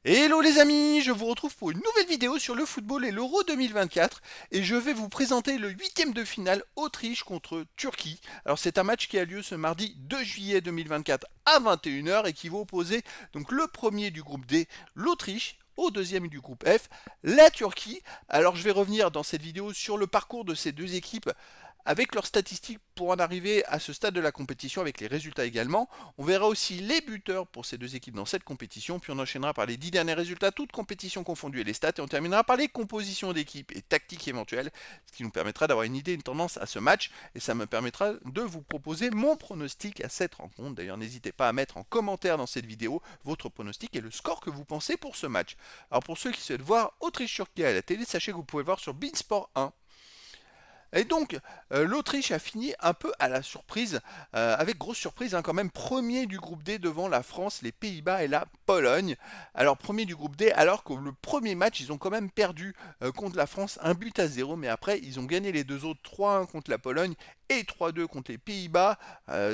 Hello les amis, je vous retrouve pour une nouvelle vidéo sur le football et l'Euro 2024 et je vais vous présenter le huitième de finale Autriche contre Turquie. Alors c'est un match qui a lieu ce mardi 2 juillet 2024 à 21 h et qui va opposer donc le premier du groupe D, l'Autriche, au deuxième du groupe F, la Turquie. Alors je vais revenir dans cette vidéo sur le parcours de ces deux équipes avec leurs statistiques pour en arriver à ce stade de la compétition, avec les résultats également. On verra aussi les buteurs pour ces deux équipes dans cette compétition, puis on enchaînera par les 10 derniers résultats, toutes compétitions confondues et les stats, et on terminera par les compositions d'équipes et tactiques éventuelles, ce qui nous permettra d'avoir une idée, une tendance à ce match, et ça me permettra de vous proposer mon pronostic à cette rencontre. D'ailleurs, n'hésitez pas à mettre en commentaire dans cette vidéo votre pronostic et le score que vous pensez pour ce match. Alors pour ceux qui souhaitent voir Autriche-Turquie à la télé, sachez que vous pouvez le voir sur Beansport 1. Et donc, l'Autriche a fini un peu à la surprise, avec grosse surprise, hein, quand même, premier du groupe D devant la France, les Pays-Bas et la Pologne. Alors, premier du groupe D, alors que le premier match, ils ont quand même perdu contre la France, 1 but à 0, mais après, ils ont gagné les deux autres, 3-1 contre la Pologne et 3-2 contre les Pays-Bas.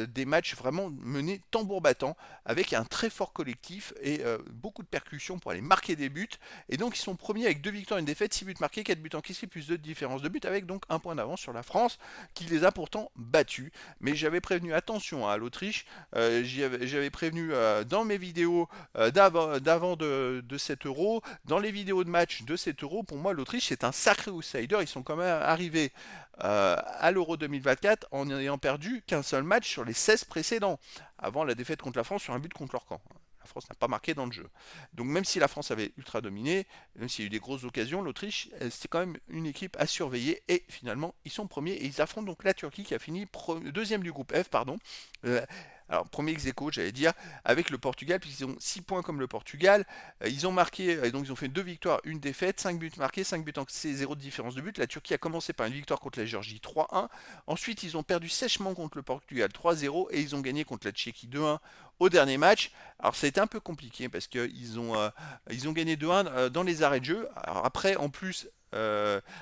Des matchs vraiment menés tambour battant, avec un très fort collectif et beaucoup de percussions pour aller marquer des buts. Et donc, ils sont premiers avec 2 victoires et une défaite, 6 buts marqués, 4 buts encaissés, plus 2 de différence de but, avec donc un point d'avance sur la France, qui les a pourtant battus. Mais j'avais prévenu, attention à l'Autriche, j'avais prévenu dans mes vidéos d'avant de cet euro, dans les vidéos de match de cet euro, pour moi l'Autriche c'est un sacré outsider, ils sont quand même arrivés à l'Euro 2024 en n'ayant perdu qu'un seul match sur les 16 précédents, avant la défaite contre la France sur un but contre leur camp. La France n'a pas marqué dans le jeu. Donc même si la France avait ultra dominé, même s'il y a eu des grosses occasions, l'Autriche, c'est quand même une équipe à surveiller. Et finalement, ils sont premiers et ils affrontent donc la Turquie qui a fini deuxième du groupe F, pardon. Euh, alors, premier ex-aequo, j'allais dire, avec le Portugal, puisqu'ils ont 6 points comme le Portugal. Ils ont marqué, et donc ils ont fait 2 victoires, une défaite, 5 buts marqués, 5 buts encaissés, 0 de différence de but. La Turquie a commencé par une victoire contre la Géorgie 3-1. Ensuite, ils ont perdu sèchement contre le Portugal 3-0 et ils ont gagné contre la Tchéquie 2-1 au dernier match. Alors, ça a été un peu compliqué parce ils ont gagné 2-1 dans les arrêts de jeu. Alors, après, en plus,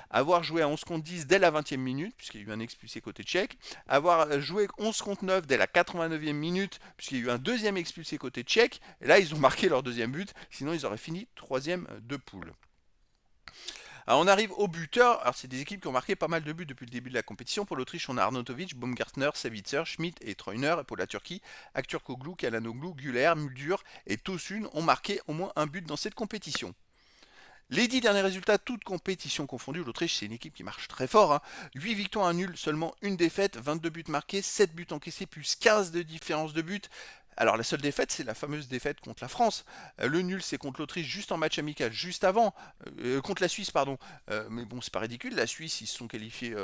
avoir joué à 11 contre 10 dès la 20e minute, puisqu'il y a eu un expulsé côté tchèque, avoir joué 11 contre 9 dès la 89e minute, puisqu'il y a eu un deuxième expulsé côté tchèque, et là ils ont marqué leur deuxième but, sinon ils auraient fini troisième de poule. Alors on arrive aux buteurs. Alors c'est des équipes qui ont marqué pas mal de buts depuis le début de la compétition. Pour l'Autriche, on a Arnautovic, Baumgartner, Savitzer, Schmidt et Treuner. Et pour la Turquie, Aktürkoğlu, Çalhanoğlu, Güler, Muldur et Tosun ont marqué au moins un but dans cette compétition. Les 10 derniers résultats, toutes compétitions confondues, l'Autriche c'est une équipe qui marche très fort, hein. 8 victoires, un nul, seulement une défaite, 22 buts marqués, 7 buts encaissés, plus 15 de différence de but. Alors la seule défaite, c'est la fameuse défaite contre la France. Le nul, c'est contre l'Autriche juste en match amical, juste avant, contre la Suisse, pardon. Mais bon, c'est pas ridicule, la Suisse, ils se sont qualifiés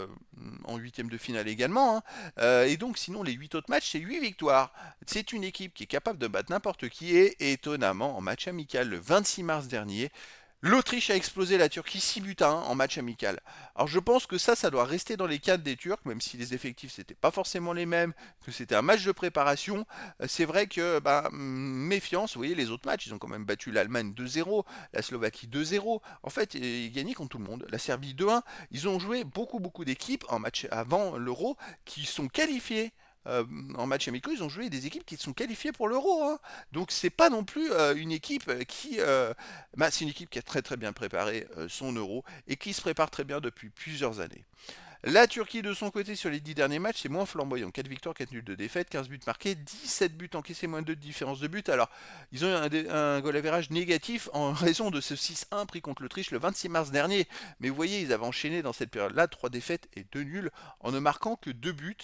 en huitième de finale également, hein. Et donc sinon, les 8 autres matchs, c'est 8 victoires. C'est une équipe qui est capable de battre n'importe qui et étonnamment, en match amical le 26 mars dernier, l'Autriche a explosé la Turquie 6 buts à 1 en match amical. Alors je pense que ça doit rester dans les cadres des Turcs, même si les effectifs n'étaient pas forcément les mêmes, que c'était un match de préparation. C'est vrai que, méfiance, vous voyez les autres matchs, ils ont quand même battu l'Allemagne 2-0, la Slovaquie 2-0. En fait, ils gagnaient contre tout le monde. La Serbie 2-1. Ils ont joué beaucoup d'équipes en match avant l'Euro qui sont qualifiées en match amicaux, ils ont joué des équipes qui sont qualifiées pour l'Euro, hein. Donc c'est pas non plus une équipe c'est une équipe qui a très bien préparé son Euro et qui se prépare très bien depuis plusieurs années. La Turquie de son côté sur les 10 derniers matchs c'est moins flamboyant, 4 victoires, 4 nuls de défaite, 15 buts marqués, 17 buts encaissés, moins de 2 de différence de but. Alors ils ont eu un goal average négatif en raison de ce 6-1 pris contre l'Autriche le 26 mars dernier. Mais vous voyez, ils avaient enchaîné dans cette période-là 3 défaites et 2 nuls en ne marquant que 2 buts,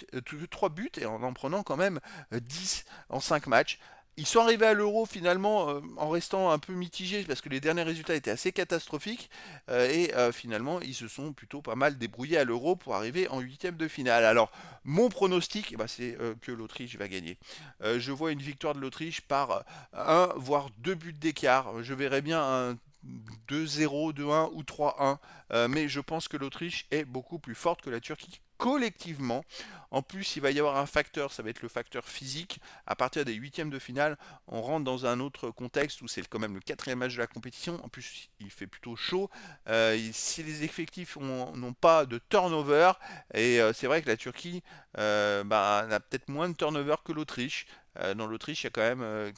3 buts et en prenant quand même 10 en 5 matchs. Ils sont arrivés à l'Euro finalement en restant un peu mitigés parce que les derniers résultats étaient assez catastrophiques et finalement ils se sont plutôt pas mal débrouillés à l'Euro pour arriver en huitième de finale. Alors mon pronostic, c'est que l'Autriche va gagner. Je vois une victoire de l'Autriche par un voire deux buts d'écart. Je verrais bien un 2-0, 2-1 ou 3-1, mais je pense que l'Autriche est beaucoup plus forte que la Turquie collectivement. En plus, il va y avoir un facteur, ça va être le facteur physique. À partir des huitièmes de finale, on rentre dans un autre contexte où c'est quand même le quatrième match de la compétition. En plus, il fait plutôt chaud. Si les effectifs n'ont pas de turnover, et c'est vrai que la Turquie a peut-être moins de turnover que l'Autriche. Dans l'Autriche, il y a quand même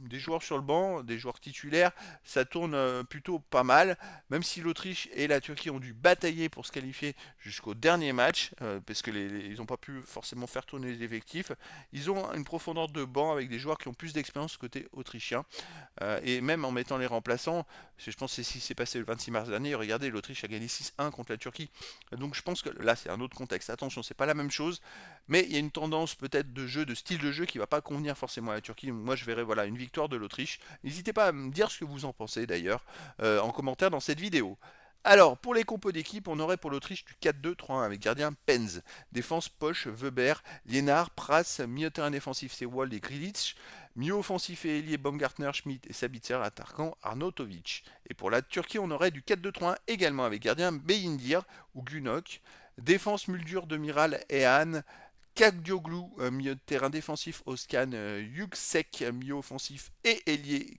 des joueurs sur le banc, des joueurs titulaires, ça tourne plutôt pas mal, même si l'Autriche et la Turquie ont dû batailler pour se qualifier jusqu'au dernier match, parce que ils n'ont pas pu forcément faire tourner les effectifs. Ils ont une profondeur de banc avec des joueurs qui ont plus d'expérience côté autrichien. Et même en mettant les remplaçants, je pense que c'est ce qui s'est passé le 26 mars dernier, regardez, l'Autriche a gagné 6-1 contre la Turquie. Donc je pense que là c'est un autre contexte. Attention, c'est pas la même chose, mais il y a une tendance peut-être de jeu, de style de jeu qui va pas convenir forcément à la Turquie. Moi je verrais voilà une victoire de l'Autriche. N'hésitez pas à me dire ce que vous en pensez d'ailleurs en commentaire dans cette vidéo. Alors, pour les compos d'équipe, on aurait pour l'Autriche du 4-2-3-1 avec gardien Penz, défense Posch, Weber, Liénard, Pras, milieu de terrain défensif c'est Wald et Grilic, milieu offensif et ailier Baumgartner, Schmidt et Sabitzer, attaquant Arnautovic. Et pour la Turquie, on aurait du 4-2-3-1 également avec gardien Beyindir ou Günok, défense Muldur, Demiral et Han, Kagdioglu, milieu de terrain défensif Oskan, Yüksek, milieu offensif et ailier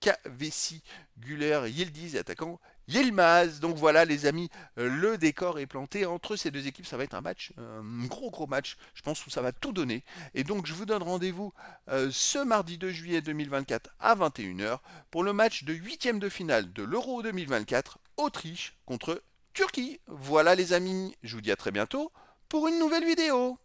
Kavesi, Güler, Yildiz et attaquant Yilmaz. Donc voilà les amis, le décor est planté entre ces deux équipes. Ça va être un match, un gros match, je pense où ça va tout donner. Et donc je vous donne rendez-vous ce mardi 2 juillet 2024 à 21h pour le match de huitième de finale de l'Euro 2024, Autriche contre Turquie. Voilà les amis, je vous dis à très bientôt pour une nouvelle vidéo.